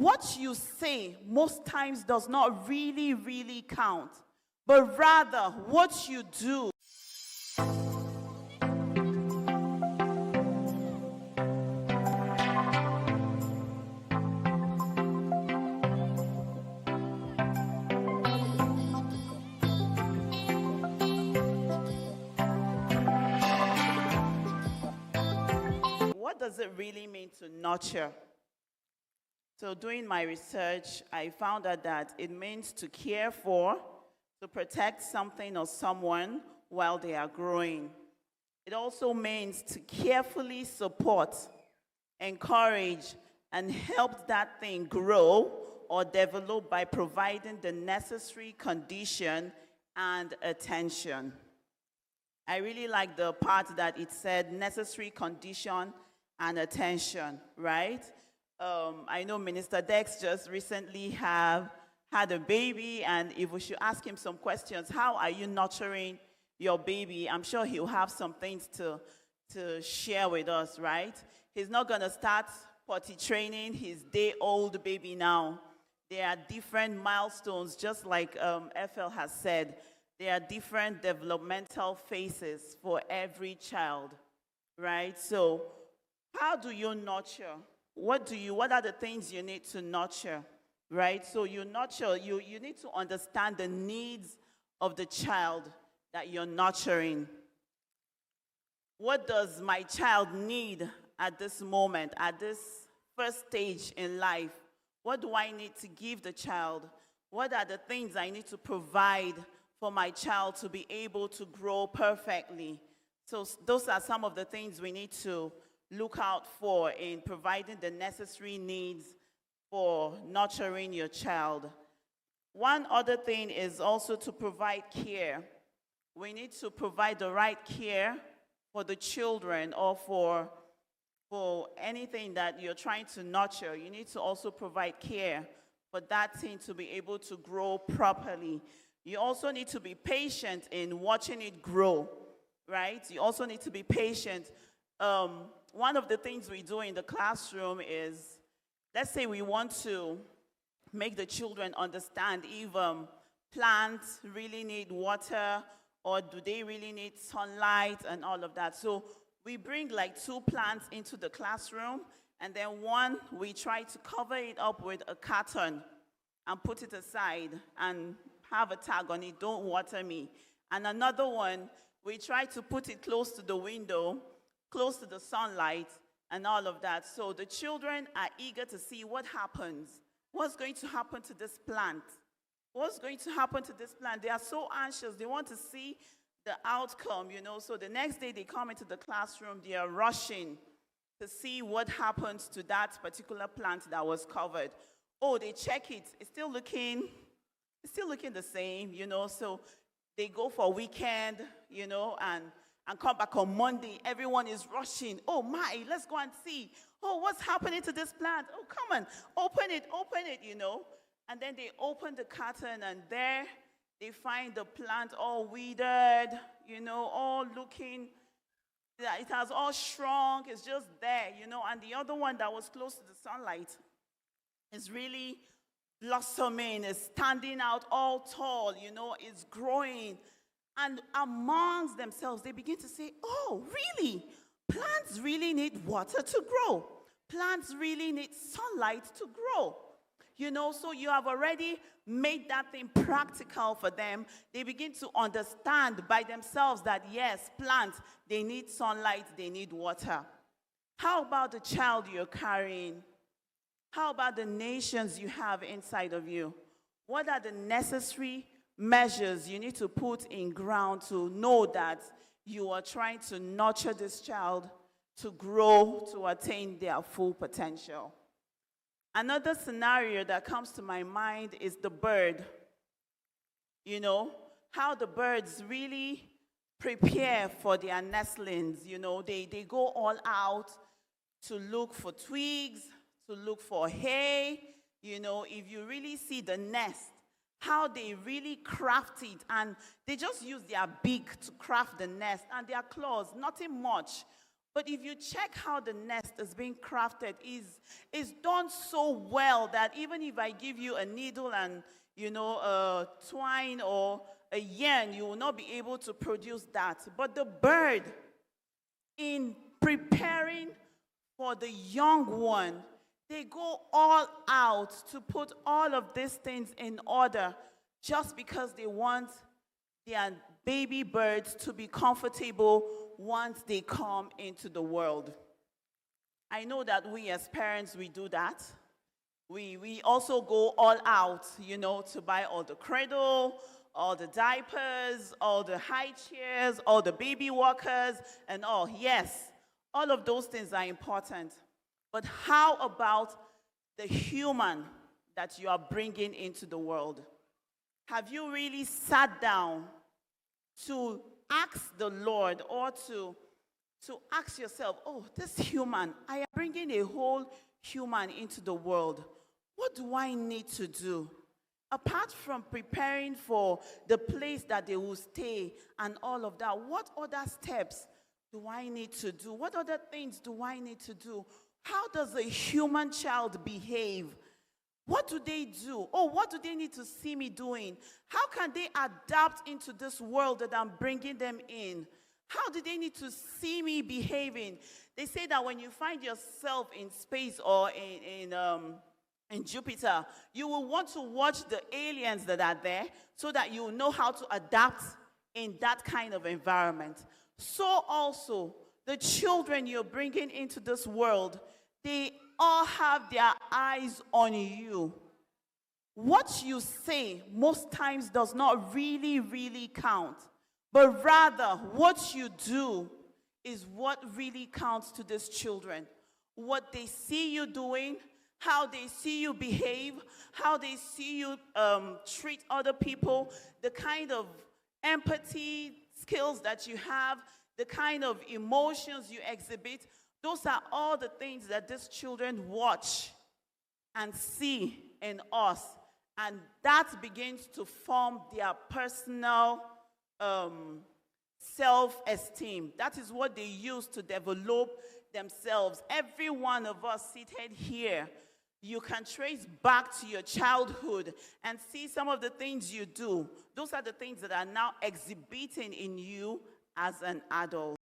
what you say most times does not really, really count, but rather what you do. What does it really mean to nurture? So doing my research, I found out that it means to care for, to protect something or someone while they are growing. It also means to carefully support, encourage, and help that thing grow or develop by providing the necessary condition and attention. I really like the part that it said necessary condition and attention, right? I know Minister Dex just recently had a baby, and if we should ask him some questions, how are you nurturing your baby? I'm sure he'll have some things to share with us, right? He's not going to start potty training his day-old baby now. There are different milestones, just like Ethel has said. There are different developmental phases for every child, right? So how do you nurture? What are the things you need to nurture, right? So you nurture, you need to understand the needs of the child that you're nurturing. What does my child need at this moment, at this first stage in life? What do I need to give the child? What are the things I need to provide for my child to be able to grow perfectly? So those are some of the things we need to look out for in providing the necessary needs for nurturing your child. One other thing is also to provide care. We need to provide the right care for the children or for anything that you're trying to nurture. You need to also provide care for that thing to be able to grow properly. You also need to be patient in watching it grow, right? You also need to be patient. One of the things we do in the classroom is, let's say we want to make the children understand if plants really need water or do they really need sunlight and all of that. So we bring like 2 plants into the classroom, and then one, we try to cover it up with a carton and put it aside and have a tag on it, "Don't water me." And another one, we try to put it close to the window, close to the sunlight, and all of that. So the children are eager to see what happens. What's going to happen to this plant? What's going to happen to this plant? They are so anxious. They want to see the outcome, you know. So the next day they come into the classroom, they are rushing to see what happens to that particular plant that was covered. Oh, they check it. It's still looking the same, you know. So they go for a weekend, you know, and come back on Monday. Everyone is rushing. Oh my, let's go and see. Oh, what's happening to this plant? Oh, come on, open it, you know. And then they open the carton, and there they find the plant all withered, you know, all looking, it has all shrunk, it's just there, you know. And the other one that was close to the sunlight is really blossoming, is standing out all tall, you know, it's growing. And amongst themselves, they begin to say, "Oh, really? Plants really need water to grow. Plants really need sunlight to grow." You know, so you have already made that thing practical for them. They begin to understand by themselves that, yes, plants, they need sunlight, they need water. How about the child you're carrying? How about the nations you have inside of you? What are the necessary measures you need to put in ground to know that you are trying to nurture this child to grow, to attain their full potential? Another scenario that comes to my mind is the bird. You know, how the birds really prepare for their nestlings. You know, they go all out to look for twigs, to look for hay. You know, if you really see the nest, how they really craft it, and they just use their beak to craft the nest, and their claws, nothing much. But if you check how the nest is being crafted, is done so well that even if I give you a needle and, a twine or a yarn, you will not be able to produce that. But the bird, in preparing for the young one, they go all out to put all of these things in order just because they want their baby birds to be comfortable once they come into the world. I know that we as parents, we do that. We also go all out, to buy all the cradle, all the diapers, all the high chairs, all the baby walkers, and all. Yes, all of those things are important. But how about the human that you are bringing into the world? Have you really sat down to ask the Lord, or to ask yourself, oh, this human, I am bringing a whole human into the world. What do I need to do? Apart from preparing for the place that they will stay and all of that, what other steps do I need to do? What other things do I need to do? How does a human child behave? What do they do? Oh, what do they need to see me doing? How can they adapt into this world that I'm bringing them in? How do they need to see me behaving? They say that when you find yourself in space or in Jupiter, you will want to watch the aliens that are there so that you know how to adapt in that kind of environment. So also, the children you're bringing into this world, they all have their eyes on you. What you say most times does not really count, but rather what you do is what really counts to these children. What they see you doing, how they see you behave, how they see you treat other people, the kind of empathy skills that you have, the kind of emotions you exhibit. Those are all the things that these children watch and see in us. And that begins to form their personal self-esteem. That is what they use to develop themselves. Every one of us seated here, you can trace back to your childhood and see some of the things you do. Those are the things that are now exhibiting in you as an adult.